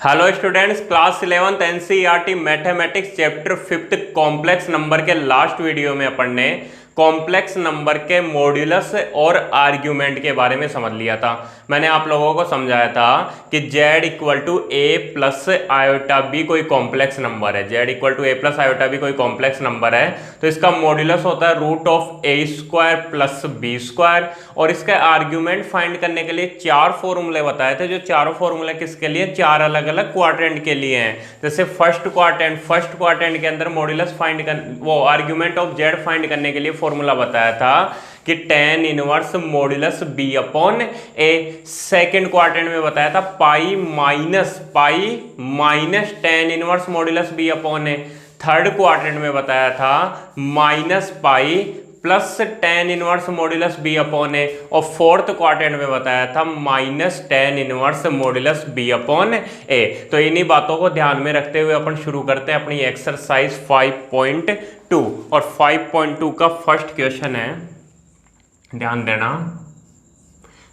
Hello students, class 11th NCERT mathematics chapter 5th complex number के last video में अपन ने complex number के modulus और आर्ग्यूमेंट के बारे में समझ लिया था। मैंने आप लोगों को समझाया था कि z equal to a plus iota b कोई कॉम्प्लेक्स नंबर है। z equal to a plus iota b कोई कॉम्प्लेक्स नंबर है तो इसका मॉड्यूलस होता है root of a square plus b square. और इसका आर्ग्यूमेंट फाइंड करने के लिए चार फॉर्मूले बताए थे, जो चारों फॉर्मूले किसके लिए, चार अलग अलग क्वाड्रेंट के लिए हैं। जैसे फर्स्ट क्वाड्रेंट के अंदर मॉड्यूलस फाइंड कर वो आर्ग्यूमेंट ऑफ z फाइंड करने के लिए फॉर्मूला बताया था कि tan inverse modulus b upon a. Second quadrant में बताया था pi minus tan inverse modulus b upon a. Third quadrant में बताया था minus pi plus tan inverse modulus b upon a. और फोर्थ क्वाड्रेंट में बताया था minus tan inverse modulus b upon a. तो इन्हीं बातों को ध्यान में रखते हुए अपन शुरू करते हैं अपनी एक्सरसाइज 5.2। और 5.2 का फर्स्ट क्वेश्चन है, ध्यान देना।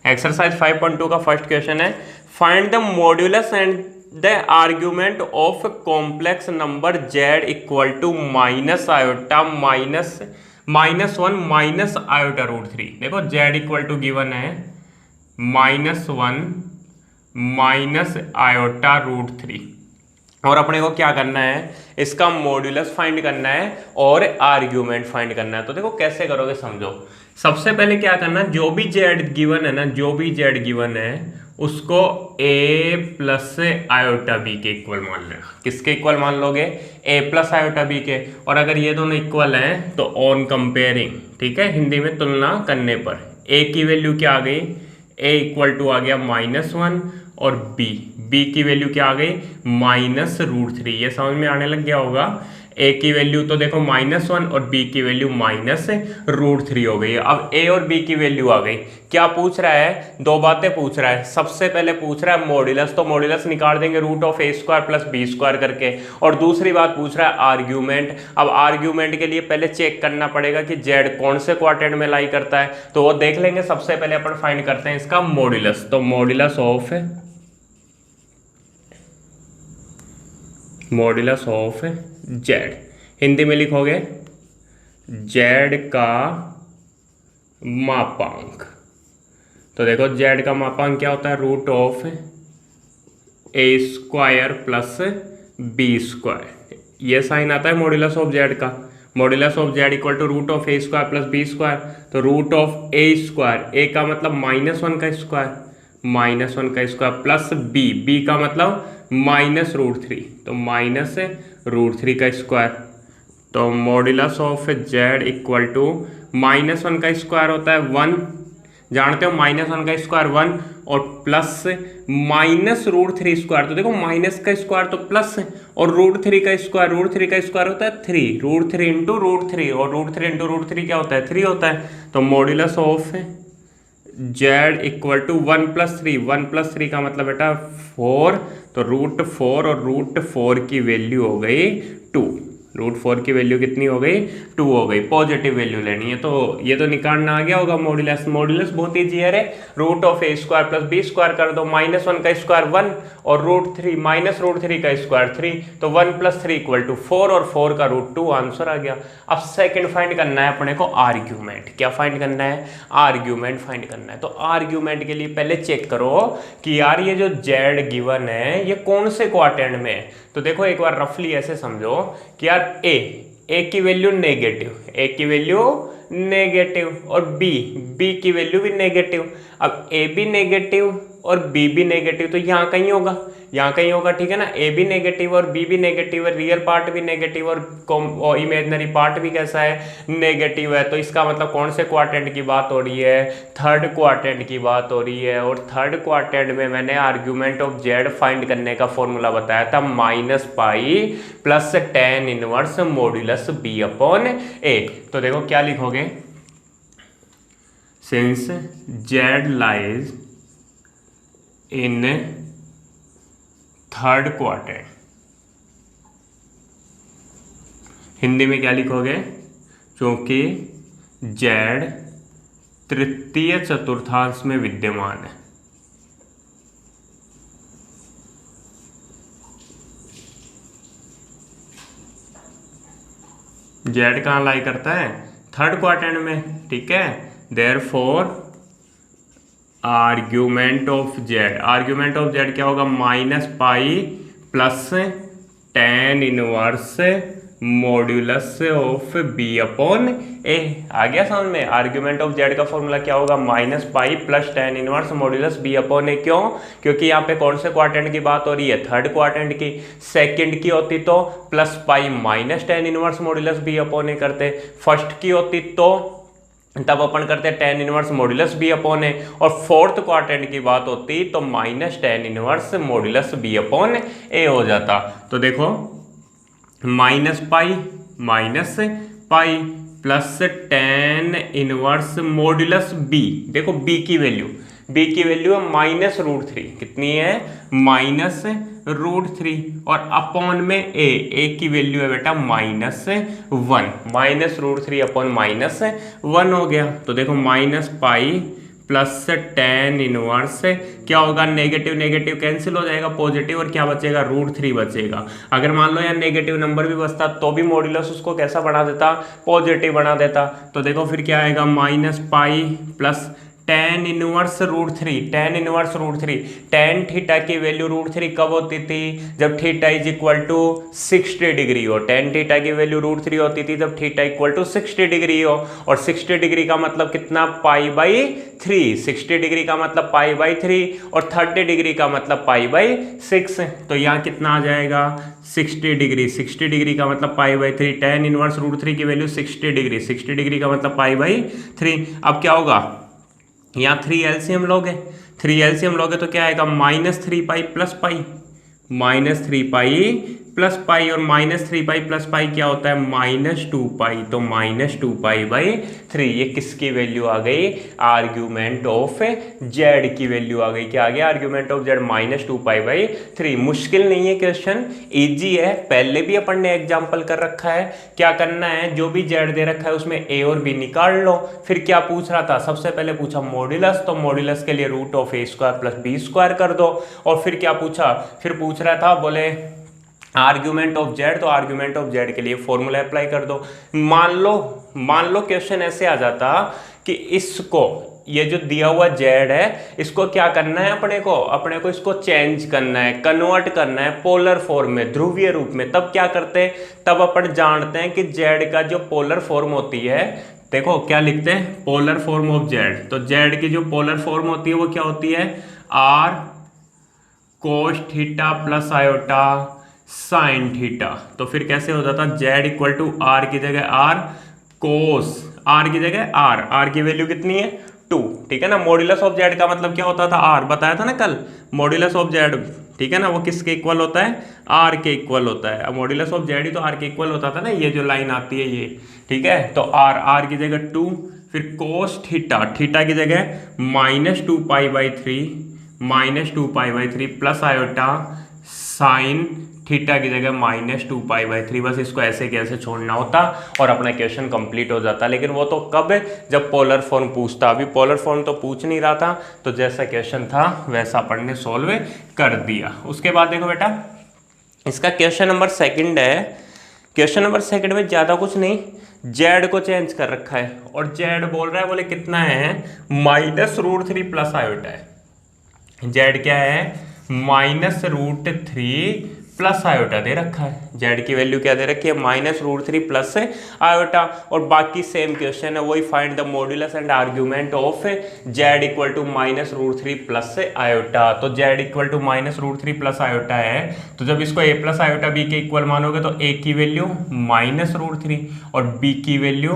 एक्सरसाइज 5.2 का फर्स्ट क्वेश्चन है, find the modulus and the argument of complex number z equal to minus iota minus one minus iota root 3। देखो z इक्वल टू गिवन है -1 माइनस आयोटा रूट 3 और अपने को क्या करना है, इसका मॉड्यूलस फाइंड करना है और आर्ग्यूमेंट फाइंड करना है। तो देखो कैसे करोगे समझो। सबसे पहले क्या करना, जो भी z गिवन है ना, जो भी z गिवन है उसको a प्लस आयोटा b के इक्वल मान लेना। किसके इक्वल मान लोगे, a प्लस आयोटा b के। और अगर ये दोनों इक्वल हैं तो ऑन कंपेयरिंग, ठीक है, हिंदी में तुलना करने पर a की वैल्यू क्या आ गई, a इक्वल टू आ गया -1 और b की वैल्यू क्या आ गई -√3। ये समझ में आने लग गया होगा। a की वैल्यू तो देखो -1 और b की वैल्यू -√3 हो गई। अब a और b की वैल्यू आ गई। क्या पूछ रहा है, दो बातें पूछ रहा है। सबसे पहले पूछ रहा है मॉड्यूलस, तो मॉड्यूलस निकाल देंगे root of a square plus b square करके। और दूसरी बात पूछ रहा है आर्ग्यूमेंट। अब आर्ग्यूमेंट के लिए पहले चेक करना पड़ेगा कि z कौन से क्वाड्रेंट में लाई करता है, तो वो देख लेंगे। सबसे पहले अपन फाइंड करते हैं इसका मॉड्यूलस। तो मॉड्यूलस ऑफ z हिंदी में लिखोगे z का मापांक। तो देखो z का मापांक क्या होता है, root of a square plus b square. ये साइन आता है मॉड्यूलस ऑफ z का। Modulus of z equal to root of a square plus b square. तो root of a square, a का मतलब -1 का स्क्वायर, -1 का स्क्वायर प्लस बी का मतलब -√3, तो -√3 का स्क्वायर। तो modulus of z equal to -1 का स्क्वायर होता है 1, जानते हो, -1 का स्क्वायर 1 और प्लस -√3 स्क्वायर। तो देखो माइनस का स्क्वायर तो प्लस है और √3 का स्क्वायर होता है 3, √3 इंटू √3 और √3 इंटू √3 क्या होता है, 3 होता है। तो modulus of z equal to 1 + 3 का मतलब बेटा 4, तो √4 और √4 की वैल्यू हो गई 2। √4 की वैल्यू कितनी हो गई, 2 हो गई। पॉजिटिव वैल्यू लेनी है, तो ये तो निकालना आ गया होगा मॉड्यूलस। मॉड्यूलस बहुत ईजी है रे, root of a square plus b square कर दो। -1 का स्क्वायर 1 और -√3 का स्क्वायर 3, तो 1 + 3 = 4 और 4 का √2, आंसर आ गया। अब सेकंड फाइंड करना है अपने को आर्ग्यूमेंट। क्या फाइंड करना है, आर्ग्यूमेंट फाइंड करना है। तो आर्ग्यूमेंट के लिए पहले चेक करो कि यार ये जो z गिवन है ये कौन से क्वाड्रेंट में है। तो देखो एक बार रफली ऐसे समझो कि यार a की वैल्यू नेगेटिव और b की वैल्यू भी नेगेटिव। अब a भी नेगेटिव और b भी नेगेटिव, तो यहाँ कहीं होगा, ठीक है ना। a भी नेगेटिव और b भी नेगेटिव है, रियल पार्ट भी नेगेटिव और इमेजिनरी पार्ट भी कैसा है, नेगेटिव है। तो इसका मतलब कौन से क्वाड्रेंट की बात हो रही है, थर्ड क्वाड्रेंट की बात हो रही है। और थर्ड क्वाड्रेंट में मैंने आर्ग्यूमेंट ऑफ z फाइंड करने का फॉर्मूला बताया था -पाई plus tan inverse modulus b upon a। तो देखो क्या लिखोगे, since z lies in third quadrant, Hindi में क्या लिखोगे, क्योंकि z तृतीय चतुर्थांश में विद्यमान है। जेड कहाँ लाई करता है, थर्ड क्वाड्रेंट में, ठीक है। Therefore argument of z, argument of z क्या होगा, -pi plus tan inverse modulus of b upon a. आ गया समझ में। आर्ग्यूमेंट ऑफ जेड का फॉर्मूला क्या होगा, -pi plus tan inverse modulus b upon a. क्यों, क्योंकि यहाँ पे कौन से क्वाड्रेंट की बात हो रही है, थर्ड क्वाड्रेंट की। सेकंड की होती तो +pi minus tan inverse modulus b upon a करते, फर्स्ट की होती तो तब अपन करते हैं tan inverse modulus b upon a, और फोर्थ क्वाड्रेंट की बात होती तो -tan inverse modulus b upon a हो जाता। तो देखो -pi plus tan inverse modulus b, देखो b की वैल्यू है -√3, कितनी है, -√3, और अपॉन में a की वैल्यू है बेटा -1, -√3 अपॉन -1 हो गया। तो देखो -पाई प्लस tan इनवर्स क्या होगा, नेगेटिव नेगेटिव कैंसिल हो जाएगा, पॉजिटिव, और क्या बचेगा, √3 बचेगा। अगर मान लो यार नेगेटिव नंबर भी बचता तो भी मॉड्यूलस उसको कैसा बना देता, पॉजिटिव बना देता। तो देखो फिर क्या आएगा, -pi plus tan inverse √3, tan theta की वैल्यू √3 कब होती थी, जब theta is equal to 60 degree हो। tan थीटा की वैल्यू √3 होती थी जब थीटा इक्वल टू 60 डिग्री हो, और 60 डिग्री का मतलब कितना, π/3, 60 डिग्री का मतलब π/3, और 30 डिग्री का मतलब π/6। तो यहाँ कितना आ जाएगा, 60 डिग्री का मतलब π/3, tan इनवर्स √3 की वैल्यू 60 डिग्री का मतलब π/3। अब क्या होगा, यहाँ 3 एलसीएम लोगे, तो क्या आएगा, -3पाई प्लस पाई, प्लस पाई, और -3पाई प्लस पाई क्या होता है, -2पाई, तो -2पाई/3। ये किसकी वैल्यू आ गई, आर्ग्यूमेंट ऑफ जेड की वैल्यू आ गई। क्या आ गया, आर्ग्यूमेंट ऑफ जेड -2पाई/3। मुश्किल नहीं है क्वेश्चन, इजी है, पहले भी अपन ने एग्जाम्पल कर रखा है। क्या करना है, जो भी जेड दे रखा है उसमें ए और बी निकाल लो। फिर क्या पूछ रहा था, सबसे पहले पूछा मॉड्यूलस, तो मॉड्यूलस के लिए √a² + b² कर दो। और फिर क्या पूछा, फिर पूछ रहा था, बोले आर्ग्यूमेंट ऑफ जेड, तो आर्ग्यूमेंट ऑफ जेड के लिए फॉर्मूला अप्लाई कर दो। मान लो क्वेश्चन ऐसे आ जाता कि इसको, ये जो दिया हुआ जेड है, इसको क्या करना है, अपने को इसको चेंज करना है, कन्वर्ट करना है पोलर फॉर्म में, ध्रुवीय रूप में। तब क्या करते हैं, तब अपन जानते हैं कि जेड का जो पोलर फॉर्म होती है, देखो क्या लिखते हैं, पोलर फॉर्म ऑफ जेड। तो जेड की जो पोलर फॉर्म होती है वो क्या होती है, r cos theta plus iota sine theta. तो फिर कैसे हो जाता, जेड इक्वल टू आर की जगह आर कोस, आर की जगह आर की वैल्यू कितनी है, 2, ठीक है ना। मॉड्यूलस ऑफ जेड का मतलब क्या होता था, आर, बताया था ना कल, मॉड्यूलस ऑफ जेड, ठीक है ना, वो किसके इक्वल होता है, आर के इक्वल होता है। अब मॉड्यूलस ऑफ जेड ही तो आर के इक्वल होता था ना, ये जो लाइन आती है ये, ठीक है। तो आर की जगह 2, फिर कोस थीटा की जगह -2पाई/3 प्लस आयोटा साइन थीटा की जगह -2पाई/3। बस इसको ऐसे कैसे छोड़ना होता और अपना क्वेश्चन कंप्लीट हो जाता। लेकिन वो तो कब, जब पोलर फॉर्म पूछता। अभी पोलर फॉर्म तो पूछ नहीं रहा था, तो जैसा क्वेश्चन था वैसा अपन ने सॉल्व कर दिया। उसके बाद देखो बेटा, इसका क्वेश्चन नंबर 2 है। क्वेश्चन नंबर 2 में ज़्यादा कुछ नहीं, जेड को चेंज कर रखा है, और जेड बोल रहा है, बोले कितना है, -√3 प्लस आयोटा है। जेड क्या है, -√3 प्लस आयोटा दे रखा है। जेड की वैल्यू क्या दे रखी है, -√3 प्लस आयोटा। और बाकी सेम क्वेश्चन है, वही find the modulus and argument of z equal to -√3 plus iota. तो z equal to -√3 plus iota है, तो जब इसको a प्लस आयोटा b के इक्वल मानोगे तो a की वैल्यू -√3 और b की वैल्यू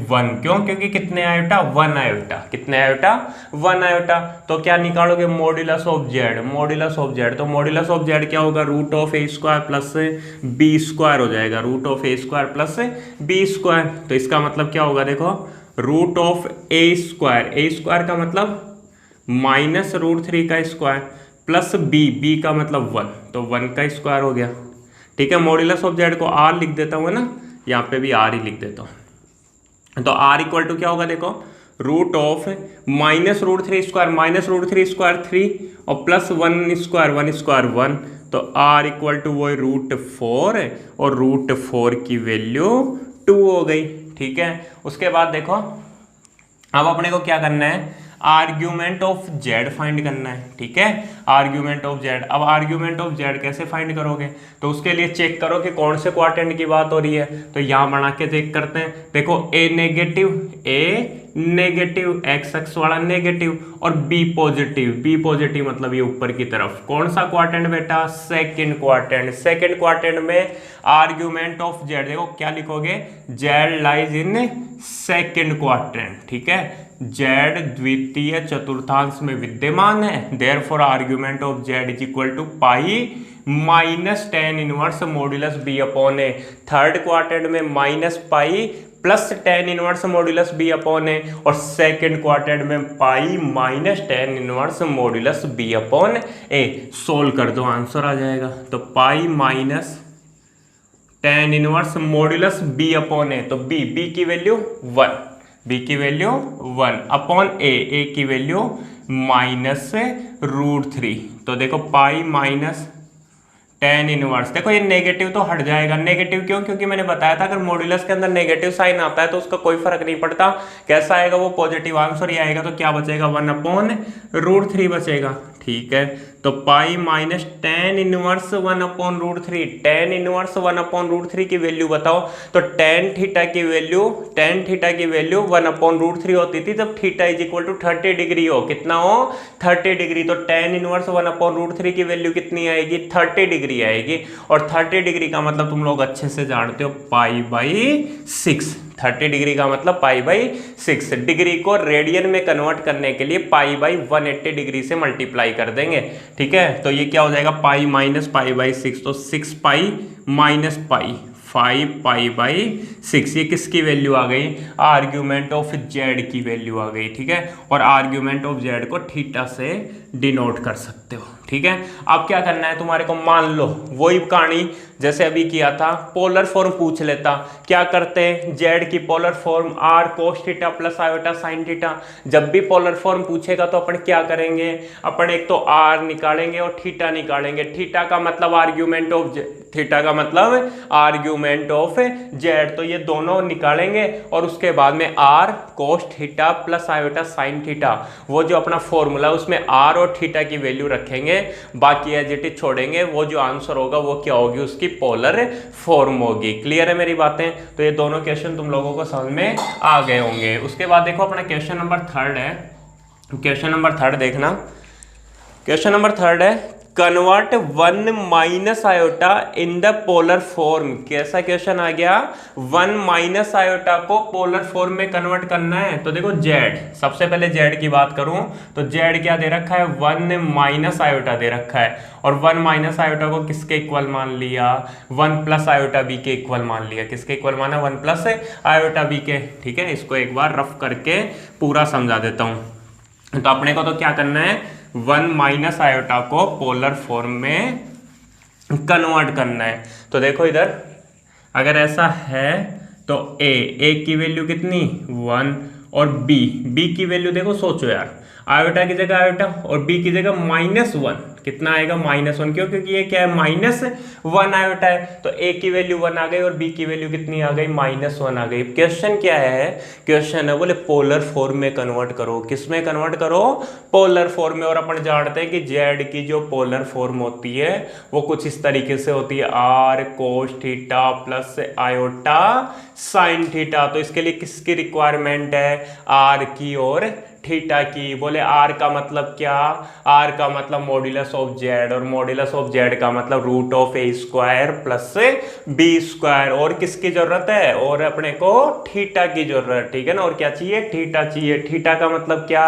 1। क्यों, क्योंकि कितने आयोटा, 1 आयोटा, कितने आयोटा, 1 आयोटा। तो क्या निकालोगे, मॉड्यूलस ऑफ जेड, तो मॉड्यूलस ऑफ जेड क्या होगा, √a² प्लस b² हो जाएगा, √a² प्लस b²। तो इसका मतलब क्या होगा, देखो √a² का मतलब -√3 का स्क्वायर प्लस b का मतलब 1, तो 1 का स्क्वायर हो गया, ठीक है। मॉड्यूलस ऑफ जेड को r लिख देता हूँ ना, यहाँ पे भी r ही लिख देता हूँ। तो r इक्वल टू क्या होगा, देखो √−√3² -√3² 3 और प्लस 1² 1, तो r इक्वल टू वो √4 और √4 की वैल्यू 2 हो गई। ठीक है, उसके बाद देखो अब अपने को क्या करना है, आर्ग्यूमेंट ऑफ जेड फाइंड करना है। ठीक है, आर्ग्यूमेंट ऑफ जेड। अब आर्ग्यूमेंट ऑफ जेड कैसे फाइंड करोगे, तो उसके लिए चेक करो कि कौन से क्वाड्रेंट की बात हो रही है। तो यहाँ बना के चेक करते हैं। देखो ए नेगेटिव एक्स एक्स वाला नेगेटिव और बी पॉजिटिव मतलब ये ऊपर की तरफ। कौन सा क्वाड्रेंट बेटा, सेकंड क्वाड्रेंट। सेकंड क्वाड्रेंट में आर्ग्यूमेंट ऑफ जेड देखो क्या लिखोगे, z lies in second quadrant. ठीक है, जेड द्वितीय चतुर्थांश में विद्यमान है, therefore argument of z is equal to pi minus tan inverse modulus b upon a. Third quadrant में minus pi plus tan inverse modulus b upon a, और second quadrant में pi minus tan inverse modulus b upon a. Solve कर दो, answer आ जाएगा। तो pi minus tan inverse modulus b upon a, तो b की वैल्यू 1, बी की वैल्यू 1 अपॉन ए की वैल्यू माइनस √3। तो देखो पाई माइनस tan इनवर्स, देखो ये नेगेटिव तो हट जाएगा। नेगेटिव क्यों, क्योंकि मैंने बताया था अगर मॉड्यूलस के अंदर नेगेटिव साइन आता है तो उसका कोई फर्क नहीं पड़ता, कैसा आएगा वो पॉजिटिव आंसर ही आएगा। तो क्या बचेगा, 1 अपॉन √3 बचेगा। ठीक है, तो pi minus tan inverse 1 upon √3, tan inverse 1 upon √3 की वैल्यू बताओ। तो tan थीटा की वैल्यू 1 अपॉन √3 होती थी जब theta is equal to 30 degree हो। कितना हो, 30 डिग्री। तो tan इनवर्स 1 अपॉन √3 की वैल्यू कितनी आएगी, 30 डिग्री आएगी। और 30 डिग्री का मतलब तुम लोग अच्छे से जानते हो, π/6। 30 डिग्री का मतलब π/6। डिग्री को रेडियन में कन्वर्ट करने के लिए π/180 डिग्री से मल्टीप्लाई कर देंगे। ठीक है, तो ये क्या हो जाएगा, पाई माइनस π/6, तो 6 पाई माइनस पाई 5 π/6। ये किसकी वैल्यू आ गई, आर्ग्यूमेंट ऑफ जेड की वैल्यू आ गई। ठीक है, और आर्ग्यूमेंट ऑफ जेड को थीटा से डिनोट कर सकते हो। ठीक है, अब क्या करना है तुम्हारे को, मान लो वही कहानी जैसे अभी किया था, पोलर फॉर्म पूछ लेता। क्या करते हैं, जेड की polar form r cos theta plus iota sine theta. जब भी पोलर फॉर्म पूछेगा तो अपन क्या करेंगे, अपन एक तो r निकालेंगे और थीटा निकालेंगे। थीटा का मतलब आर्ग्यूमेंट ऑफ थीटा का मतलब आर्ग्यूमेंट ऑफ जेड, तो ये दोनों निकालेंगे और उसके बाद में r cos theta plus iota sine theta, वो जो अपना फॉर्मूला उसमें r और थीटा की वैल्यू रखेंगे, बाकी एज इट इज छोड़ेंगे। वो जो आंसर होगा वो क्या होगी, उसकी पोलर फॉर्म होगी। क्लियर है मेरी बातें, तो ये दोनों क्वेश्चन तुम लोगों को समझ में आ गए होंगे। उसके बाद देखो अपना क्वेश्चन नंबर 3 है, क्वेश्चन नंबर 3 देखना। क्वेश्चन नंबर 3 है, convert 1 minus iota in the polar form. कैसा क्वेश्चन आ गया, 1 माइनस आयोटा को पोलर फॉर्म में कन्वर्ट करना है। तो देखो जेड, सबसे पहले जेड की बात करूं तो जेड क्या दे रखा है, 1 माइनस आयोटा दे रखा है, और 1 माइनस आयोटा को किसके इक्वल मान लिया, 1 प्लस आयोटा बी के इक्वल मान लिया। किसके इक्वल माना, 1 प्लस आयोटा बी के। ठीक है, इसको एक बार रफ करके पूरा समझा देता हूं। तो अपने को तो क्या करना है, 1 माइनस आयोटा को पोलर फॉर्म में कन्वर्ट करना है। तो देखो इधर अगर ऐसा है तो ए की वैल्यू कितनी 1, और बी की वैल्यू देखो, सोचो यार, आयोटा की जगह आयोटा और बी की जगह -1, कितना आएगा -1। क्यों, क्योंकि ये क्या है, -1 आयोटा है, तो ए की वैल्यू 1 आ गई और बी की वैल्यू कितनी आ गई, -1 आ गई। क्वेश्चन क्या है, क्वेश्चन है बोले पोलर फॉर्म में कन्वर्ट करो। किस में कन्वर्ट करो, पोलर फॉर्म में। और अपन जानते हैं कि जेड की जो पोलर फॉर्म होती है वो कुछ इस तरीके से होती है, r cos theta plus iota sine theta. तो इसके लिए किसकी रिक्वायरमेंट है, r की और थीटा की। बोले r का मतलब क्या, r का मतलब मॉड्यूलस ऑफ जेड, और मॉड्यूलस ऑफ जेड का मतलब √a² प्लस b²। और किसकी जरूरत है, और अपने को थीटा की जरूरत। ठीक है ना, और क्या चाहिए, थीटा चाहिए। थीटा का मतलब क्या,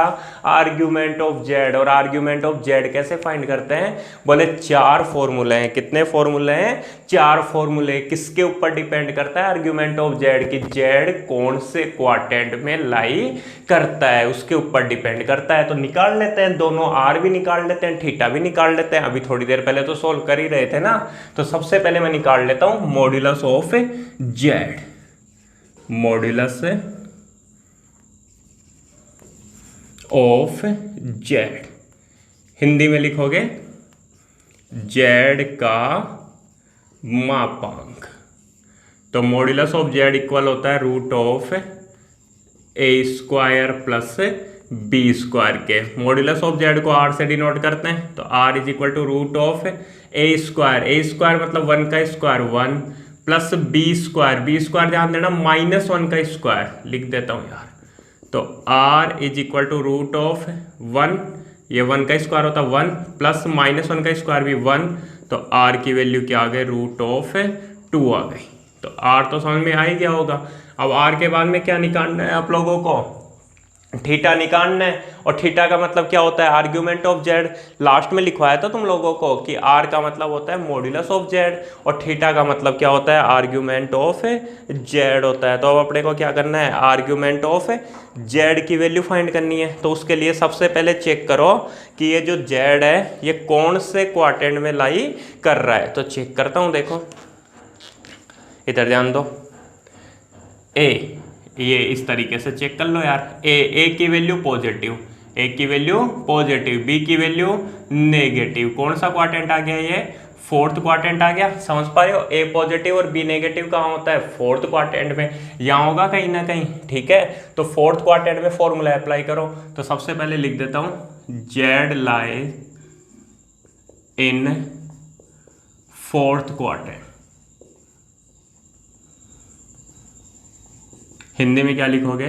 आर्ग्यूमेंट ऑफ जेड। और आर्ग्यूमेंट ऑफ जेड कैसे फाइंड करते हैं, बोले 4 फॉर्मूले हैं। कितने फॉर्मूले हैं, 4 फॉर्मूले। किसके ऊपर डिपेंड करता है आर्ग्यूमेंट ऑफ जेड की, जेड कौन से क्वाड्रेंट में लाई करता है उसके ऊपर डिपेंड करता है। तो निकाल लेते हैं दोनों, आर भी निकाल लेते हैं, थीटा भी निकाल लेते हैं। अभी थोड़ी देर पहले तो सोल्व कर ही रहे थे ना। तो सबसे पहले मैं निकाल लेता हूं modulus of Z. Modulus of Z Hindi में लिखोगे जेड का मापांक। तो मॉड्यूलस ऑफ जेड इक्वल होता है root of a square plus b square के। मॉड्यूलस ऑफ जेड को आर से डिनोट करते हैं, तो r is equal to root of a square मतलब 1 का स्क्वायर 1 प्लस बी स्क्वायर ध्यान देना -1 का स्क्वायर लिख देता हूँ यार। तो r is equal to root of 1, ये 1 का स्क्वायर होता है 1 प्लस -1 का स्क्वायर भी 1, तो आर की वैल्यू क्या आ गई रूट ऑफ 2 आ गई। तो आर तो समझ में आ ही गया होगा। अब आर के बाद में क्या निकालना है आप लोगों को, थीटा निकालना है। और थीटा का मतलब क्या होता है, आर्ग्यूमेंट ऑफ जेड। लास्ट में लिखवाया था तुम लोगों को कि आर का मतलब होता है मॉड्यूलस ऑफ जेड और थीटा का मतलब क्या होता है, आर्ग्यूमेंट ऑफ जेड होता है। तो अब अपने को क्या करना है, आर्ग्यूमेंट ऑफ जेड की वैल्यू फाइंड करनी है। तो उसके लिए सबसे पहले चेक करो कि ये जो जेड है ये कौन से क्वाड्रेंट में लाई कर रहा है। तो चेक करता हूँ, देखो इधर ध्यान दो। ए, ये इस तरीके से चेक कर लो यार। ए की वैल्यू पॉजिटिव, ए की वैल्यू पॉजिटिव, बी की वैल्यू नेगेटिव। कौन सा क्वाड्रेंट आ गया, ये फोर्थ क्वाड्रेंट आ गया। समझ पा रहे हो, ए पॉजिटिव और बी नेगेटिव कहाँ होता है, फोर्थ क्वाड्रेंट में। यहाँ होगा कहीं ना कहीं, ठीक है। तो फोर्थ क्वाड्रेंट में फॉर्मूला अप्लाई करो। तो सबसे पहले लिख देता हूँ Z lie in fourth quadrant. Hindi में क्या लिखोगे,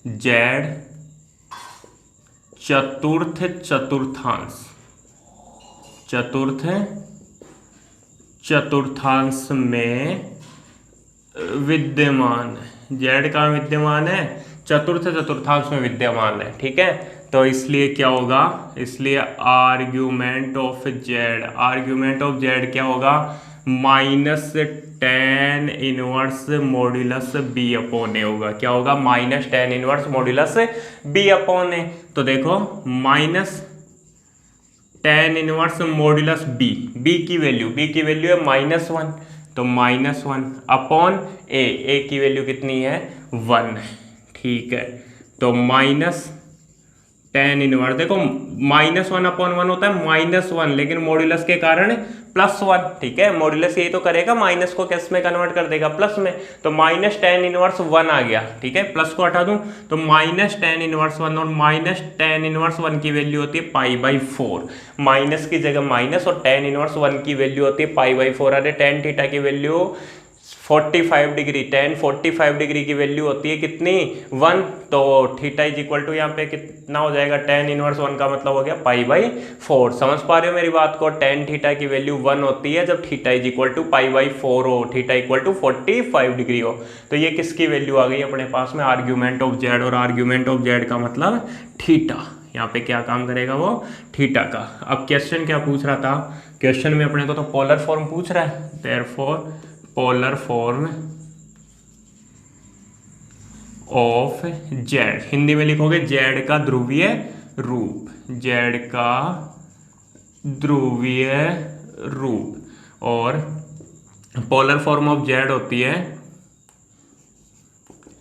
जेड चतुर्थ चतुर्थांश में विद्यमान, जेड का विद्यमान है, चतुर्थांश में विद्यमान है, ठीक है। तो इसलिए क्या होगा, इसलिए आर्ग्यूमेंट ऑफ जेड क्या होगा, -tan inverse modulus b upon a होगा। क्या होगा, -tan inverse modulus b upon a. तो देखो tan इनवर्स मॉड्यूलस बी की वैल्यू है -1, तो -1 अपॉन ए की वैल्यू कितनी है 1, ठीक है। तो tan इनवर्स, देखो -1 अपॉन 1 होता है -1, लेकिन मॉड्यूलस के कारण +1, ठीक है। मॉड्यूलस यही तो करेगा, माइनस को किस में कन्वर्ट कर देगा, प्लस में। तो tan इनवर्स 1 आ गया, ठीक है। प्लस को हटा दूं तो tan इनवर्स 1, और tan इनवर्स 1 की वैल्यू होती है π/4। माइनस की जगह माइनस और tan इनवर्स 1 की वैल्यू होती है π/4। अरे tan थीटा की वैल्यू 45 डिग्री, tan 45 डिग्री की वैल्यू होती है कितनी, 1। तो थीटा इज इक्वल टू यहाँ पे कितना हो जाएगा, tan इनवर्स 1 का मतलब हो गया π/4। समझ पा रहे हो मेरी बात को, tan थीटा की वैल्यू 1 होती है जब थीटा इज इक्वल टू π/4 हो, थीटा इक्वल टू 45 डिग्री हो। तो ये किसकी वैल्यू आ गई अपने पास में, आर्ग्यूमेंट ऑफ जेड। और आर्ग्यूमेंट ऑफ जेड का मतलब थीटा, यहाँ पे क्या काम करेगा वो, थीटा का। अब क्वेश्चन क्या पूछ रहा था, क्वेश्चन में अपने को तो पोलर फॉर्म पूछ रहा है, therefore polar form of Z, Hindi में लिखोगे जेड का ध्रुवीय रूप, जेड का ध्रुवीय रूप। और पोलर फॉर्म ऑफ जेड होती है,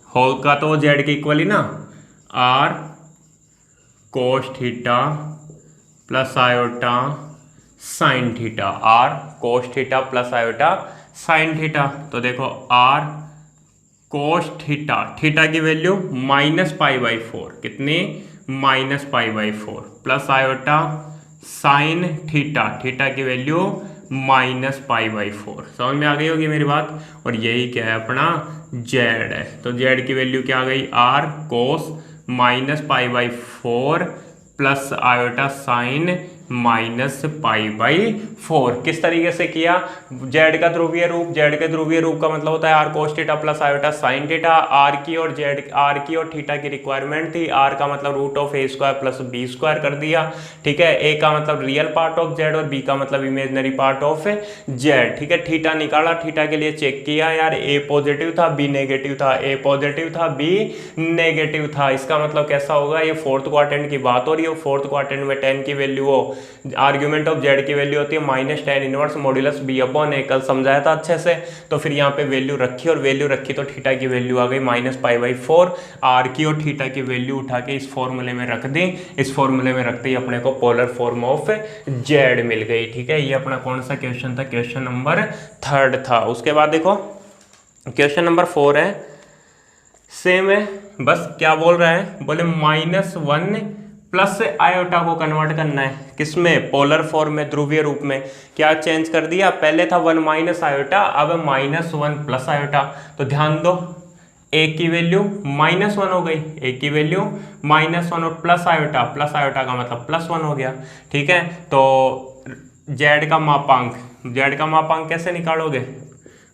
होगा तो जेड के इक्वल ही ना, r cos theta plus iota sine theta, r cos theta plus iota sine theta. तो देखो आर कोस थीटा, थीटा की वैल्यू -π/4, कितनी, -π/4, plus iota sine theta, theta की वैल्यू -π/4। समझ में आ गई होगी मेरी बात। और यही क्या है अपना जेड है। तो जेड की वैल्यू क्या आ गई, r cos -π/4 plus iota sine -π/4। किस तरीके से किया, जेड का ध्रुवीय रूप, जेड के ध्रुवीय रूप का मतलब होता है r cos theta plus iota sine theta. R की और थीटा की रिक्वायरमेंट थी, आर का मतलब root of a square plus b square कर दिया, ठीक है। ए का मतलब रियल पार्ट ऑफ जेड और बी का मतलब इमेजनरी पार्ट ऑफ जेड, ठीक है। थीटा निकाला, थीटा के लिए चेक किया यार, ए पॉजिटिव था बी नेगेटिव था, ए पॉजिटिव था बी नेगेटिव था। इसका मतलब कैसा होगा, ये फोर्थ क्वाड्रेंट की बात हो रही है, फोर्थ क्वाड्रेंट में tan की वैल्यू हो आर्ग्यूमेंट ऑफ जेड की वैल्यू होती है minus tan inverse modulus b upon a, कल समझाया था अच्छे से। तो फिर यहाँ पे वैल्यू रखी और वैल्यू रखी तो थीटा की वैल्यू आ गई -π/4, आर की और थीटा की वैल्यू उठा के इस फॉर्मूले में रख दी, इस फॉर्मूले में रखते ही अपने को पोलर फॉर्म ऑफ जेड मिल गई। ठीक है, ये अपना कौन सा क्वेश्चन था, क्वेश्चन नंबर 3 था। उसके बाद देखो क्वेश्चन नंबर 4 है, सेम है, बस क्या बोल रहा है, बोले -1 प्लस आयोटा को कन्वर्ट करना है, किसमें, पोलर फॉर्म में, ध्रुवीय रूप में। क्या चेंज कर दिया, पहले था 1 माइनस आयोटा, अब -1 प्लस आयोटा। तो ध्यान दो, ए की वैल्यू -1 हो गई, ए की वैल्यू -1 और प्लस आयोटा का मतलब +1 हो गया। ठीक है, तो जेड का मापांक कैसे निकालोगे,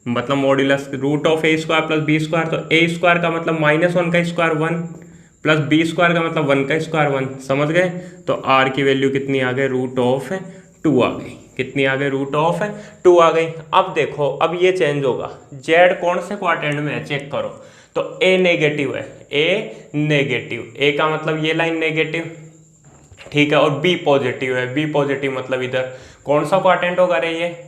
मतलब modulus root of a square plus b square, तो ए स्क्वायर का मतलब -1 का स्क्वायर 1 प्लस बी स्क्वायर का मतलब 1 का स्क्वायर 1, समझ गए। तो आर की वैल्यू कितनी आ गई, √2 आ गई, कितनी आ गई, √2 आ गई। अब देखो, अब ये चेंज होगा, जेड कौन से क्वाड्रेंट में है चेक करो, तो ए नेगेटिव है, ए का मतलब ये लाइन नेगेटिव, ठीक है, और बी पॉजिटिव है, बी पॉजिटिव मतलब इधर कौन सा क्वाड्रेंट होगा रे, ये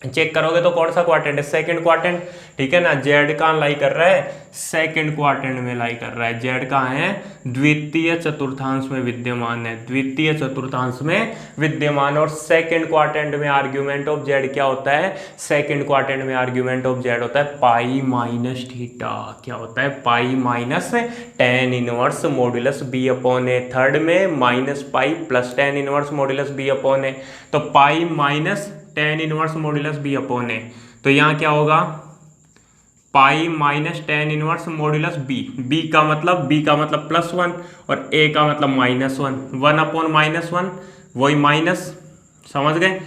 चेक करोगे तो कौन सा क्वाड्रेंट है, सेकंड क्वाड्रेंट। ठीक है ना, जेड कहाँ लाई कर रहा है, सेकंड क्वाड्रेंट में लाई कर रहा है। जेड कहाँ है, द्वितीय चतुर्थांश में विद्यमान है, द्वितीय चतुर्थांश में विद्यमान। और सेकंड क्वाड्रेंट में आर्ग्यूमेंट ऑफ जेड क्या होता है, सेकंड क्वाड्रेंट में आर्ग्यूमेंट ऑफ जेड होता है पाई माइनस थीटा। क्या होता है, pi minus tan inverse modulus b upon a, third में -π plus tan inverse modulus b upon a, तो pi minus tan inverse modulus b upon a, तो यहाँ क्या होगा, pi minus tan inverse modulus b का मतलब +1 और ए का मतलब -1, 1 अपॉन -1 वही माइनस, समझ गए,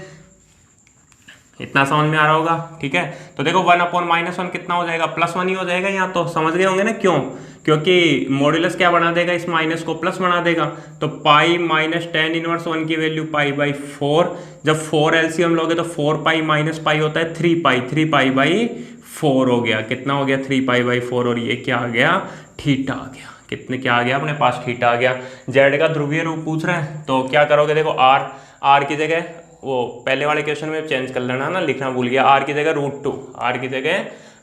इतना समझ में आ रहा होगा। ठीक है, तो देखो 1 अपॉन -1 कितना हो जाएगा, +1 ही हो जाएगा, यहाँ तो समझ गए होंगे ना, क्यों, क्योंकि मॉड्यूलस क्या बना देगा, इस माइनस को प्लस बना देगा। तो पाई माइनस टेन इनवर्स 1 की वैल्यू π/4, जब 4 एलसीएम लोगे तो 4π - π होता है 3π/4 हो गया, कितना हो गया, 3π/4, और ये क्या आ गया, थीटा आ गया, कितने क्या आ गया अपने पास, थीटा आ गया। जेड का ध्रुवीय रूप पूछ रहे हैं, तो क्या करोगे, देखो आर की जगह, वो पहले वाले क्वेश्चन में चेंज कर लेना ना, लिखना भूल गया, आर की जगह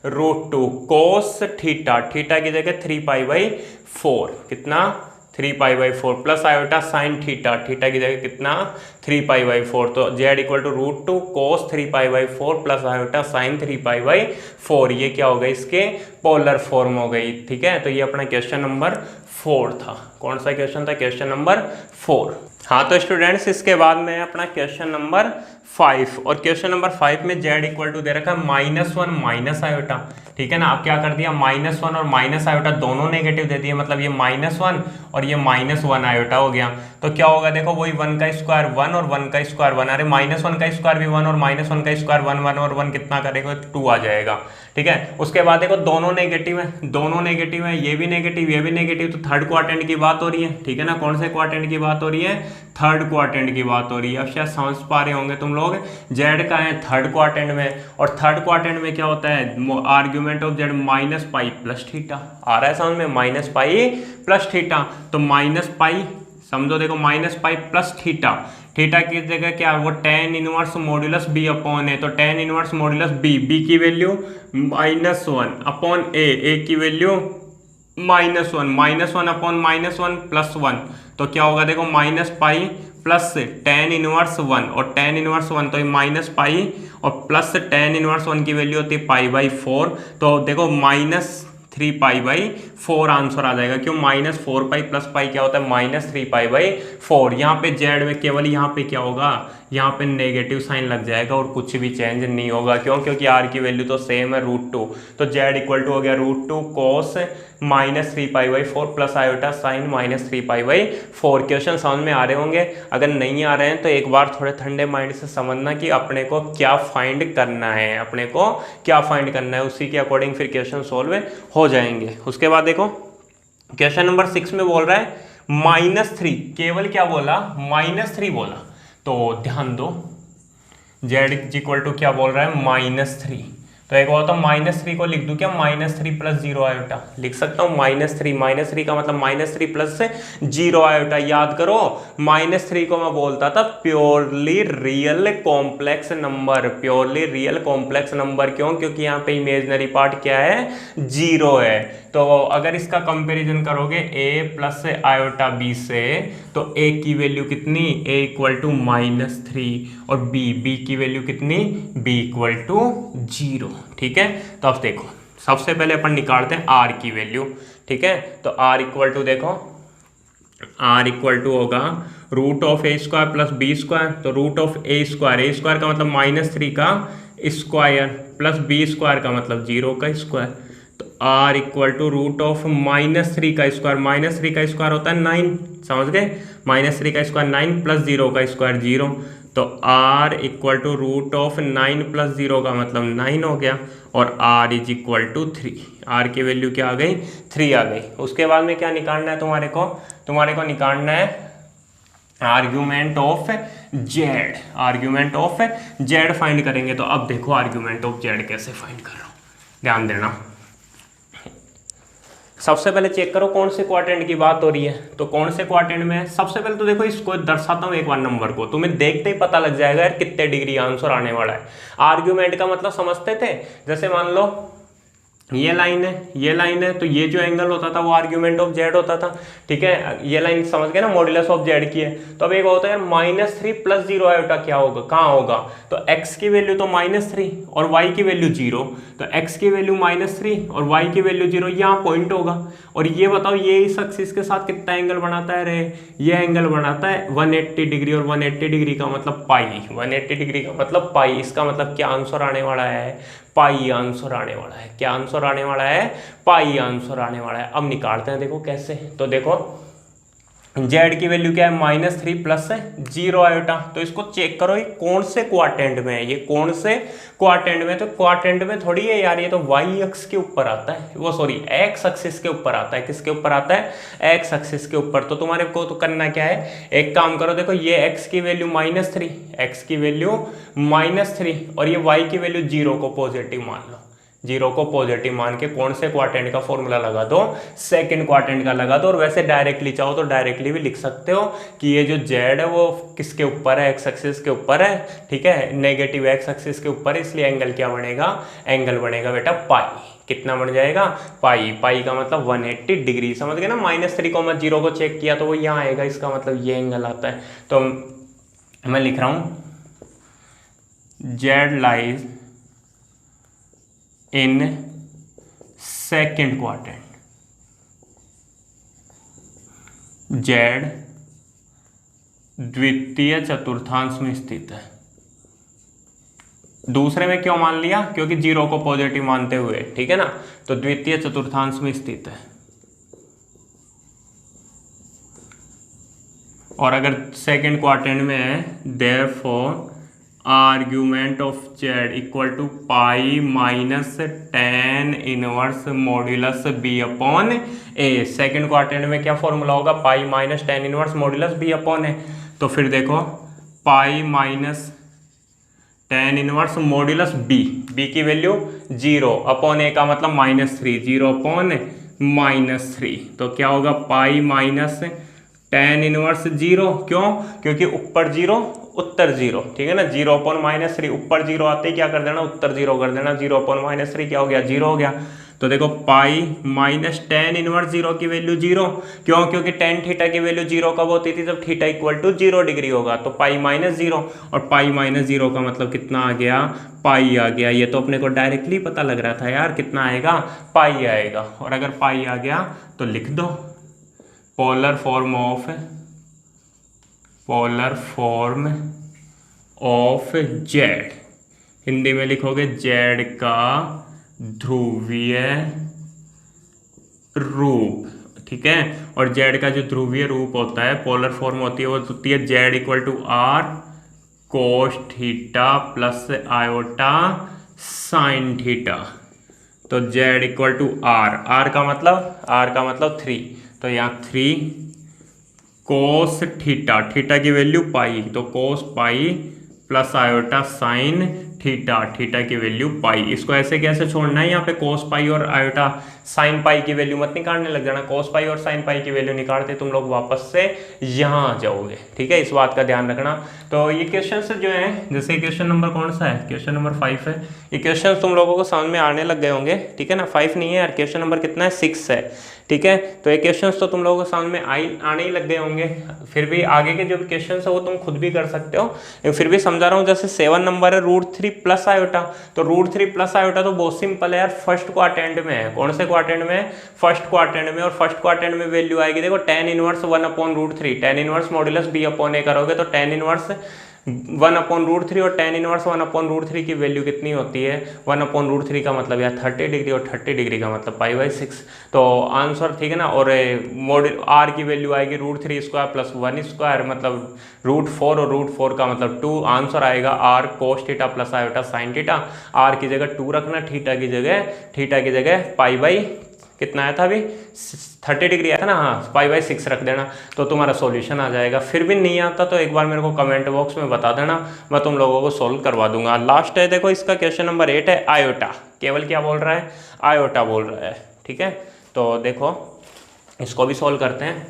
√2 कोस थीटा, थीटा की जगह 3π/4, कितना 3π/4 plus iota sine theta, theta की जगह कितना 3π/4, तो z equal to √2 cos 3π/4 plus iota sine 3π/4, ये क्या हो गई, इसके पोलर फॉर्म हो गई। ठीक है, तो ये अपना क्वेश्चन नंबर 4 था। कौन सा क्वेश्चन था, क्वेश्चन नंबर 4। हाँ तो स्टूडेंट्स, इसके बाद में अपना क्वेश्चन नंबर 5, और क्वेश्चन नंबर 5 में जेड इक्वल टू दे रखा है -1 माइनस आयोटा। ठीक है ना, अब क्या कर दिया, -1 और माइनस आयोटा दोनों नेगेटिव दे दिए, मतलब ये -1 और ये -1 आयोटा हो गया। तो क्या होगा, देखो वही 1 का स्क्वायर 1 और 1 का स्क्वायर 1, अरे -1 का स्क्वायर भी 1 और -1 का स्क्वायर 1, 1 और 1 कितना करेगा, 2 आ जाएगा। ठीक है, उसके बाद देखो दोनों नेगेटिव है, ये भी नेगेटिव, तो थर्ड क्वाड्रेंट की बात हो रही है। ठीक है ना, कौन से क्वाड्रेंट की बात हो रही है, थर्ड क्वाड्रेंट की बात हो रही है। अब शायद समझ पा रहे होंगे तुम लोग, जेड का है थर्ड क्वाड्रेंट में, और थर्ड क्वाड्रेंट में क्या होता है, argument of z -π plus theta, आ रहा है समझ में, -π प्लस थीटा, तो -π समझो, देखो -π प्लस थीटा, थीटा की जगह क्या, वो tan inverse modulus b upon a, तो टेन इनवर्स मॉड्यूलस बी की वैल्यू -1 अपॉन ए की वैल्यू -1 अपॉन -1 प्लस 1, तो क्या होगा, देखो -π प्लस टेन इनवर्स 1 और टेन इनवर्स 1, तो -π और प्लस टेन इनवर्स 1 की वैल्यू होती है π/4, तो देखो -3π/4 आंसर आ जाएगा। क्यों, -4π प्लस π क्या होता है, -3π/4। यहाँ पे जेड में केवल यहाँ पे क्या होगा, यहाँ पे नेगेटिव साइन लग जाएगा और कुछ भी चेंज नहीं होगा। क्यों, क्योंकि आर की वैल्यू तो सेम है √2, तो जेड इक्वल टू हो गया √2 cos -3π/4 plus iota sine -3π/4। Question समझ में आ रहे होंगे, अगर नहीं आ रहे हैं तो एक बार थोड़े ठंडे माइंड से समझना कि अपने को क्या फाइंड करना है, उसी के अकॉर्डिंग फिर क्वेश्चन सॉल्व हो जाएंगे। उसके बाद देखो क्वेश्चन नंबर 6 में बोल रहा है -3, केवल क्या बोला, -3 बोला, तो ध्यान दो जेड इक्वल टू क्या बोल रहा है, -3, तो एक होता -3 को लिख दूं क्या, -3 + 0 आयोटा लिख सकता हूँ। -3 का मतलब -3 प्लस 0 आयोटा। याद करो -3 को मैं बोलता था purely real complex number. Purely real complex number क्यों, क्योंकि यहाँ पे इमेजनरी पार्ट क्या है, 0 है। तो अगर इसका कंपैरिजन करोगे a प्लस आयोटा b से, तो a की वैल्यू कितनी, a = -3 और b की वैल्यू कितनी, b = 0। ठीक है, तो अब देखो सबसे पहले अपन निकालते हैं r की वैल्यू। ठीक है, तो r = देखो r होगा √a² प्लस b²। तो √a², का मतलब -3 का स्क्वायर प्लस b² का मतलब 0 का स्क्वायर। तो r = √−3 का स्क्वायर, -3 का स्क्वायर होता है 9, समझ गए, -3 का स्क्वायर 9 प्लस 0 का स्क्वायर 0। तो r = √9 + 0 का मतलब 9 हो गया, और r = 3। r की वैल्यू क्या आ गई, 3 आ गई। उसके बाद में क्या निकालना है तुम्हारे को निकालना है आर्ग्यूमेंट ऑफ z फाइंड करेंगे। तो अब देखो आर्ग्यूमेंट ऑफ z कैसे फाइंड कर रहा हूँ, ध्यान देना। सबसे पहले चेक करो कौन से क्वाड्रेंट की बात हो रही है। तो कौन से क्वाड्रेंट में है, सबसे पहले तो देखो इसको दर्शाता हूँ एक बार नंबर को, तुम्हें देखते ही पता लग जाएगा यार कितने डिग्री आंसर आने वाला है। आर्ग्यूमेंट का मतलब समझते थे, जैसे मान लो ये लाइन है, तो ये जो एंगल होता था वो आर्ग्यूमेंट ऑफ z होता था। ठीक है, ये लाइन समझ गए ना, मॉड्यूलस ऑफ z की है। तो अब एक होता है -3 + 0 आयोटा, क्या होगा, कहाँ होगा, तो x की वैल्यू तो -3 और y की वैल्यू 0। तो x की वैल्यू -3 और y की वैल्यू 0, यहाँ पॉइंट होगा। और ये बताओ ये इस एक्सिस के साथ कितना एंगल बनाता है रे, ये एंगल बनाता है 180 डिग्री, और 180 डिग्री का मतलब पाई, 180 डिग्री का मतलब पाई। इसका मतलब क्या आंसर आने वाला है, पाई आंसर आने वाला है। क्या आंसर आने वाला है, पाई आंसर आने वाला है। अब निकालते हैं, देखो कैसे। तो देखो z की वैल्यू क्या है, -3 + 0 आयोटा। तो इसको चेक करो ये कौन से क्वाड्रेंट में है, ये कौन से क्वाड्रेंट में। तो क्वाड्रेंट में थोड़ी है यार, ये तो y अक्ष के ऊपर आता है, वो सॉरी x एक्सिस के ऊपर आता है। किसके ऊपर आता है, x एक्सिस के ऊपर। तो तुम्हारे को तो करना क्या है, एक काम करो, देखो ये x की वैल्यू -3, x की वैल्यू -3 और ये y की वैल्यू 0 को पॉजिटिव मान लो। 0 को पॉजिटिव मान के कौन से क्वाड्रेंट का फॉर्मूला लगा दो, सेकंड क्वाड्रेंट का लगा दो। और वैसे डायरेक्टली चाहो तो डायरेक्टली भी लिख सकते हो कि ये जो z है वो किसके ऊपर है, x एक्सिस के ऊपर है। ठीक है, नेगेटिव x एक्सिस के ऊपर है, इसलिए एंगल क्या बनेगा, एंगल बनेगा बेटा पाई। कितना बन जाएगा, पाई। पाई का मतलब 180 डिग्री, समझ गए ना। -3 को मैं 0 को चेक किया तो वो यहाँ आएगा, इसका मतलब ये एंगल आता है। तो मैं लिख रहा हूँ z lies in second quadrant, z द्वितीय चतुर्थांश में स्थित है। दूसरे में क्यों मान लिया, क्योंकि 0 को पॉजिटिव मानते हुए, ठीक है ना। तो द्वितीय चतुर्थांश में स्थित है। और अगर सेकेंड क्वाड्रेंट में है, therefore argument of z = pi -tan inverse modulus b/a। Second quadrant में क्या फॉर्मूला होगा, पाई -tan इनवर्स मॉड्यूलस b/a। तो फिर देखो पाई -tan इनवर्स मॉड्यूलस b की वैल्यू 0/a का मतलब -3, 0/-3। तो क्या होगा, पाई -tan इनवर्स 0, क्यों, क्योंकि ऊपर 0 उत्तर 0, ठीक है ना। 0/-3, ऊपर 0 आते ही क्या कर देना, उत्तर 0 कर देना। 0/-3 क्या हो गया, 0 हो गया। तो देखो पाई -tan इनवर्स 0 की वैल्यू 0, क्यों, क्योंकि tan थीटा की वैल्यू 0 कब होती थी, जब थीटा = 0 डिग्री होगा। तो पाई -0, और पाई -0 का मतलब कितना आ गया, पाई आ गया। ये तो अपने को डायरेक्टली पता लग रहा था यार, कितना आएगा, पाई आएगा। और अगर पाई आ गया तो लिख दो polar form of z। Hindi में लिखोगे z का ध्रुवीय रूप, ठीक है। और z का जो ध्रुवीय रूप होता है, पोलर फॉर्म होती है, वो होती है z = r cos theta plus iota sine theta. तो z = r का मतलब 3। तो यहाँ 3 cos थीटा, थीटा की वैल्यू पाई, तो cos pi plus iota sine theta, theta की वैल्यू पाई। इसको ऐसे कैसे छोड़ना है, यहाँ पे कोस पाई और आयोटा साइन पाई की वैल्यू मत निकालने लग जाना। कोस पाई और साइन पाई की वैल्यू निकालते तुम लोग वापस से यहाँ आ जाओगे, ठीक है, इस बात का ध्यान रखना। तो ये क्वेश्चन से जो है, जैसे क्वेश्चन नंबर कौन सा है, क्वेश्चन नंबर 5 है। ये क्वेश्चन तुम लोगों को समझ में आने लग गए होंगे, ठीक है ना। 5 नहीं है यार, क्वेश्चन नंबर कितना है, 6 है, ठीक है। तो ये क्वेश्चंस तो तुम लोगों को समझ में आने ही लग गए होंगे। फिर भी आगे के जो क्वेश्चंस है वो तुम खुद भी कर सकते हो, फिर भी समझा रहा हूँ। जैसे 7 नंबर है √3 प्लस आयोटा, तो √3 प्लस आयोटा तो बहुत सिंपल है यार, फर्स्ट क्वाड्रेंट में है। कौन से क्वाड्रेंट में है, फर्स्ट क्वाड्रेंट में। और फर्स्ट क्वाड्रेंट में वैल्यू आएगी, देखो tan inverse 1/√3, tan inverse modulus b/a करोगे तो tan इनवर्स 1/√3 और tan इनवर्स 1/√3 की वैल्यू कितनी होती है, 1/√3 का मतलब यार 30 डिग्री और 30 डिग्री का मतलब π/6। तो आंसर, ठीक है ना। और r की वैल्यू आएगी √3² प्लस 1² मतलब √4 और √4 का मतलब 2। आंसर आएगा r cos theta plus iota sine theta. r की जगह 2 रखना, थीटा की जगह π कितना आया था अभी, 30 डिग्री आया था ना, हाँ, π/6 रख देना तो तुम्हारा सॉल्यूशन आ जाएगा। फिर भी नहीं आता तो एक बार मेरे को कमेंट बॉक्स में बता देना, मैं तुम लोगों को सोल्व करवा दूंगा। लास्ट है, देखो इसका क्वेश्चन नंबर 8 है, आयोटा। केवल क्या बोल रहा है, आयोटा बोल रहा है, ठीक है। तो देखो इसको भी सोल्व करते हैं।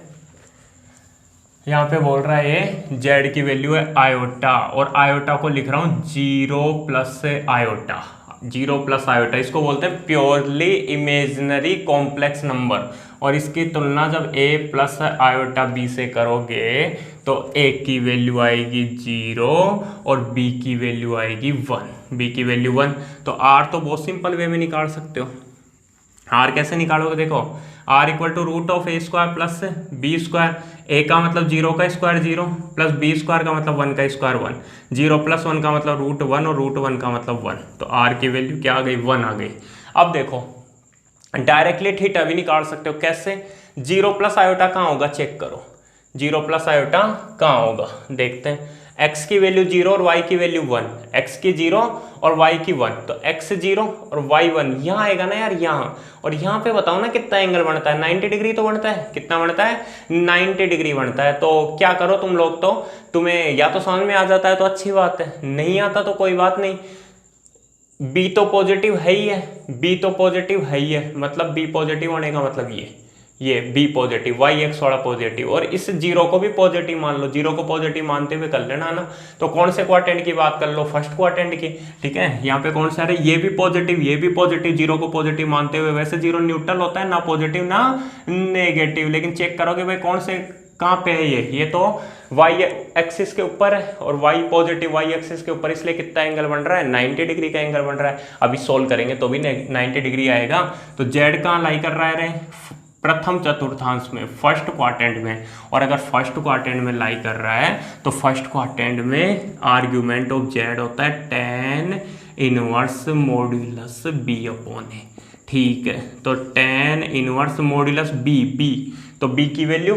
यहाँ पे बोल रहा है ये जेड की वैल्यू है आयोटा, और आयोटा को लिख रहा हूँ 0 प्लस आयोटा, 0 प्लस आयोटा। इसको बोलते हैं प्योरली इमेजिनरी कॉम्प्लेक्स नंबर। और इसकी तुलना जब a प्लस आयोटा b से करोगे तो a की वैल्यू आएगी 0 और b की वैल्यू आएगी 1, b की वैल्यू 1। तो r तो बहुत सिंपल वे में निकाल सकते हो। r कैसे निकालोगे, देखो r equal to √a² plus b²। a का मतलब 0 का स्क्वायर 0 प्लस b² का मतलब 1 का स्क्वायर 1, 0 प्लस 1 का मतलब √1 और √1 का मतलब 1। तो r की वैल्यू क्या आ गई, 1 आ गई। अब देखो डायरेक्टली थीटा भी निकाल सकते हो, कैसे, 0 प्लस आयोटा कहाँ होगा, चेक करो 0 प्लस आयोटा कहाँ होगा, देखते हैं। x की वैल्यू 0 और y की वैल्यू 1, x की 0 और y की 1, तो x 0 और y 1 यहाँ आएगा ना यार, यहाँ। और यहाँ पे बताओ ना कितना एंगल बनता है, 90 डिग्री तो बनता है। कितना बनता है, 90 डिग्री बनता है। तो क्या करो तुम लोग, तो तुम्हें या तो समझ में आ जाता है तो अच्छी बात है, नहीं आता तो कोई बात नहीं। b तो पॉजिटिव है ही है, b तो पॉजिटिव है ही है, मतलब b पॉजिटिव होने का मतलब ये b पॉजिटिव, y x वाला पॉजिटिव, और इस 0 को भी पॉजिटिव मान लो, 0 को पॉजिटिव मानते हुए कर लेना ना। तो कौन से क्वाड्रेंट की बात कर लो, फर्स्ट क्वाड्रेंट की, ठीक है। यहाँ पे कौन सा है, ये भी पॉजिटिव, 0 को पॉजिटिव मानते हुए। वैसे 0 न्यूट्रल होता है, ना पॉजिटिव ना नेगेटिव, लेकिन चेक करोगे भाई कौन से कहाँ पे है ये तो y एक्सिस के ऊपर है और y पॉजिटिव y एक्सिस के ऊपर, इसलिए कितना एंगल बन रहा है, 90 डिग्री का एंगल बन रहा है। अभी सोल्व करेंगे तो भी 90 डिग्री आएगा। तो z कहाँ लाई कर रहा है, प्रथम चतुर्थांश में, फर्स्ट क्वाड्रेंट में। और अगर फर्स्ट क्वाड्रेंट में लाई कर रहा है तो फर्स्ट क्वाड्रेंट में आर्ग्यूमेंट ऑफ z होता है tan इनवर्स मॉड्यूलस b/a, ठीक है। तो tan इनवर्स मॉड्यूलस b, तो b की वैल्यू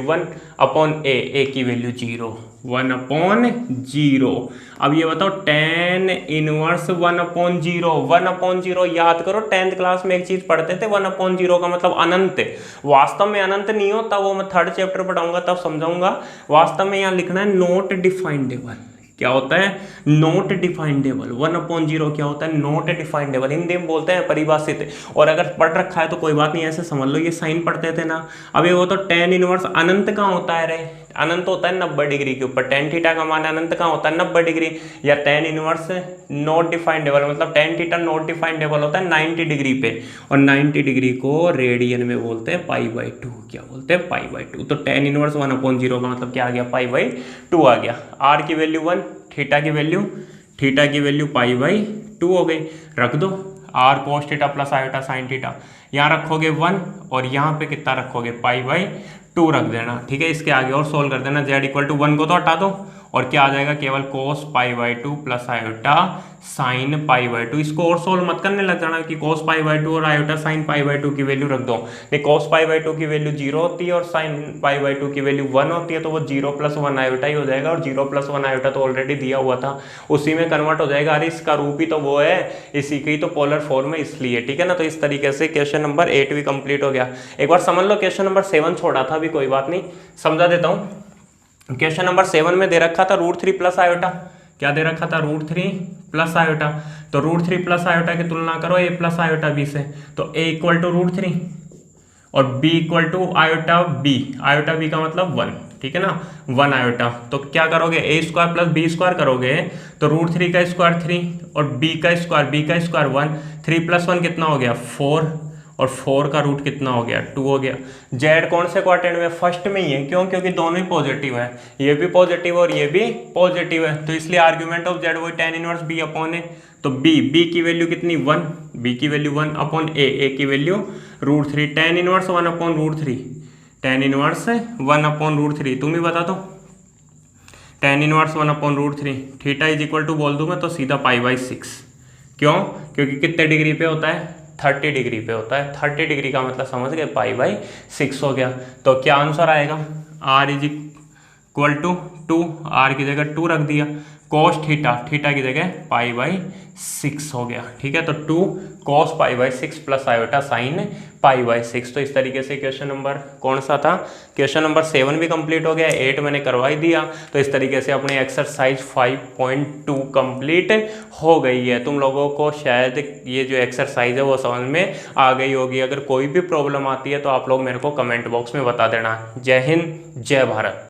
1/a, a की वैल्यू 0, 1/0। अब ये बताओ tan इनवर्स 1/0, 1/0 याद करो, 10th क्लास में एक चीज पढ़ते थे, 1/0 का मतलब अनंत। वास्तव में अनंत नहीं होता, वो मैं 3rd चैप्टर पढ़ाऊंगा तब समझाऊंगा। वास्तव में यहाँ लिखना है नॉट डिफाइंडेबल। क्या होता है, नॉट डिफाइंडेबल। 1/0 क्या होता है, नॉट डिफाइंडेबल, हिंदी में बोलते हैं परिभाषित। और अगर पढ़ रखा है तो कोई बात नहीं, ऐसे समझ लो, ये साइन पढ़ते थे ना। अब ये वो तो tan इनवर्स अनंत कहाँ होता है रे, अनंत होता है 90 डिग्री के ऊपर। tan थीटा का मान अनंत कहाँ होता है, 90 डिग्री। या tan इनवर्स नॉट डिफाइंडेबल, मतलब tan थीटा नॉट डिफाइंडेबल होता है 90 डिग्री पे, और 90 डिग्री को रेडियन में बोलते हैं π/2। क्या बोलते हैं, π/2। तो tan इनवर्स 1/0 का मतलब क्या आ गया, π/2 आ गया। r की वैल्यू 1, थीटा की वैल्यू π/2 हो गई। रख दो r cos theta plus iota sine theta, यहाँ रखोगे 1 और यहाँ पे कितना रखोगे, π/2 रख देना, ठीक है। इसके आगे और सोल्व कर देना, z इक्वल टू 1 को तो हटा दो और क्या आ जाएगा, केवल cos π/2 प्लस आयोटा साइन π/2। इसको और सोल्व मत करने लग जाना कि cos π/2 और आयोटा साइन π/2 की वैल्यू रख दो। नहीं, cos π/2 की वैल्यू 0 होती है और साइन π/2 की वैल्यू 1 होती है, तो वो 0 + 1 आयोटा ही हो जाएगा। और 0 + 1 आयोटा तो ऑलरेडी दिया हुआ था, उसी में कन्वर्ट हो जाएगा। अरे इसका रूप ही तो वो है, इसी की तो पोलर फॉर्म है, इसलिए, ठीक है ना। तो इस तरीके से क्वेश्चन नंबर 8 भी कंप्लीट हो गया। एक बार समझ लो, क्वेश्चन नंबर 7 छोड़ा था, अभी कोई बात नहीं, समझा देता हूँ। क्वेश्चन नंबर 7 में दे रखा था √3 प्लस आयोटा, क्या दे रखा था, √3 प्लस आयोटा। तो √3 प्लस आयोटा की तुलना करो a प्लस आयोटा b से, तो a इक्वल टू √3 और b equal to iota b, iota b का मतलब 1, ठीक है ना, 1 आयोटा। तो क्या करोगे, a square plus b square करोगे तो √3 का स्क्वायर 3 और b का स्क्वायर 1, 3 प्लस 1 कितना हो गया 4, और 4 का रूट कितना हो गया 2 हो गया। जेड कौन से क्वाड्रेंट में, फर्स्ट में ही है, क्यों, क्योंकि दोनों ही पॉजिटिव है, ये भी पॉजिटिव और ये भी पॉजिटिव है, तो इसलिए आर्ग्यूमेंट ऑफ जेड वही tan inverse b upon a. तो b की वैल्यू कितनी 1, b की वैल्यू 1 अपॉन a की value √3, tan inverse 1 upon √3, tan inverse 1 upon √3, तुम ही बता दो, tan inverse 1 upon √3, theta is equal to बोल दूं मैं तो सीधा π/6, क्यों, क्योंकि कितने डिग्री पे होता है, 30 डिग्री पे होता है, 30 डिग्री का मतलब समझ गए π/6 हो गया। तो क्या आंसर आएगा, r is equal to 2, r की जगह 2 रख दिया, cos थीटा, थीटा की जगह π/6 हो गया, ठीक है। तो 2 cos π/6 प्लस आयोटा साइन π/6। तो इस तरीके से क्वेश्चन नंबर कौन सा था, क्वेश्चन नंबर 7 भी कंप्लीट हो गया, 8 मैंने करवा ही दिया। तो इस तरीके से अपने एक्सरसाइज 5.2 कंप्लीट हो गई है। तुम लोगों को शायद ये जो एक्सरसाइज है वो समझ में आ गई होगी। अगर कोई भी प्रॉब्लम आती है तो आप लोग मेरे को कमेंट बॉक्स में बता देना। जय हिंद, जय भारत।